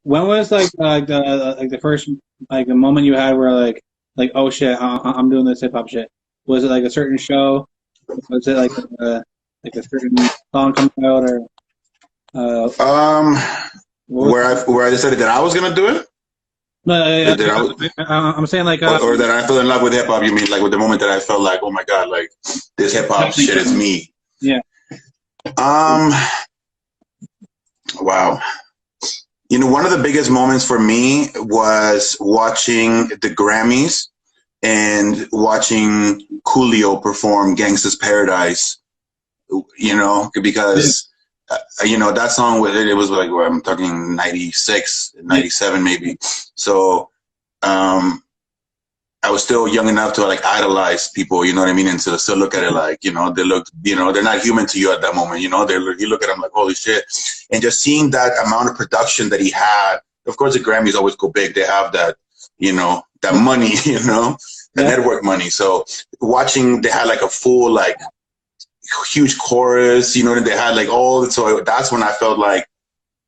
When was like the first like the moment you had where oh shit, I'm doing this hip hop shit? Was it like a certain show? Was it like a certain song coming out or Um, what was where I decided that I was gonna do it, no, that I was, I'm saying or that I fell in love with hip hop. You mean like with the moment that I felt like, oh my god, like this hip hop shit is me. yeah. Um, wow. You know, one of the biggest moments for me was watching the Grammys and watching Coolio perform "Gangsta's Paradise." You know, because you know that song with it was like I'm talking 96, 97 maybe. So um, I was still young enough to like idolize people, you know what I mean, and to still look at it like, you know, they look, you know, they're not human to you at that moment, you know. You look at them like, holy shit, and just seeing that amount of production that he had. Of course, the Grammys always go big. They have that, you know, that money, you know, the network money. So watching, they had like a full like huge chorus, you know, and they had like all. So that's when I felt like,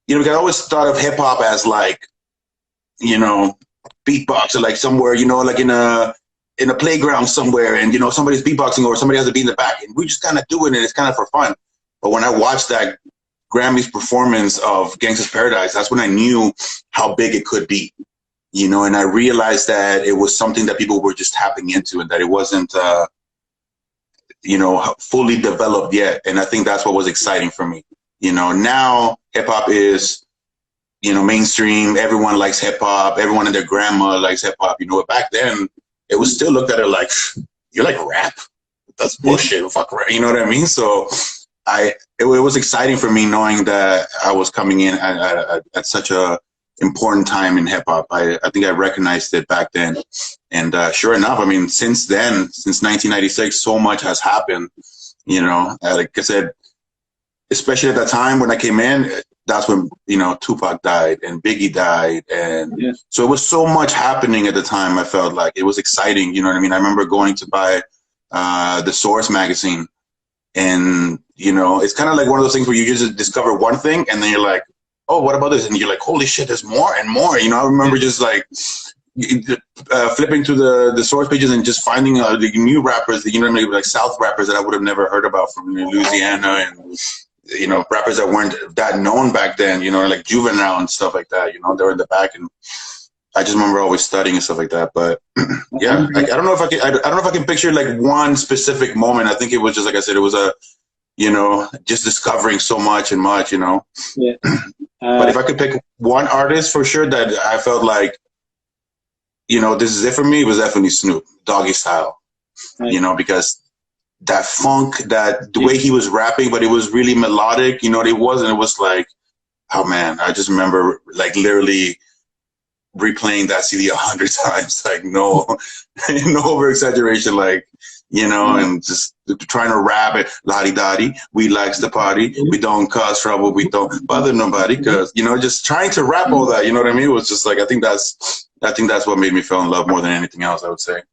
you know, because I always thought of hip hop as like, you know, beatboxer, like somewhere, you know, like in a playground somewhere, and you know somebody's beatboxing or somebody has to be in the back, and we just kind of doing it. It's kind of for fun. But when I watched that Grammys performance of Gangsta's Paradise, that's when I knew how big it could be, you know, and I realized that it was something that people were just tapping into, and that it wasn't, you know, fully developed yet. And I think that's what was exciting for me. You know, now hip hop is, you know, mainstream. Everyone likes hip hop. Everyone and their grandma likes hip hop. You know, but back then it was still looked at it like, you're like rap. That's bullshit. Fuck rap. You know what I mean? So it was exciting for me knowing that I was coming in at such a important time in hip hop. I think I recognized it back then. And sure enough, I mean, since then, since 1996, so much has happened. You know, like I said, especially at that time when I came in, that's when, you know, Tupac died and Biggie died. And so it was so much happening at the time. I felt like it was exciting. You know what I mean? I remember going to buy the Source magazine, and, you know, it's kind of like one of those things where you just discover one thing and then you're like, oh, what about this? And you're like, holy shit, there's more and more. You know, I remember just like flipping through the Source pages and just finding the new rappers, you know what I mean? Like South rappers that I would have never heard about from Louisiana, and you know, rappers that weren't that known back then, you know, like Juvenile and stuff like that, you know, they were in the back, and I just remember always studying and stuff like that. But yeah, like, I don't know if I don't know if I can picture like one specific moment. I think it was just, like I said, it was you know, just discovering so much and much, you know. Yeah. But if I could pick one artist for sure that I felt like, you know, this is it for me, it was definitely Snoop, Doggy Style, you know, because that funk, that the way he was rapping, but it was really melodic, you know, it was like, oh man, I just remember like literally replaying that CD 100 times, like no over exaggeration, like, you know, and just trying to rap it, la-di-da-di, we likes the party, we don't cause trouble, we don't bother nobody, cause, you know, just trying to rap all that, you know what I mean? It was just like, I think that's what made me fall in love more than anything else, I would say.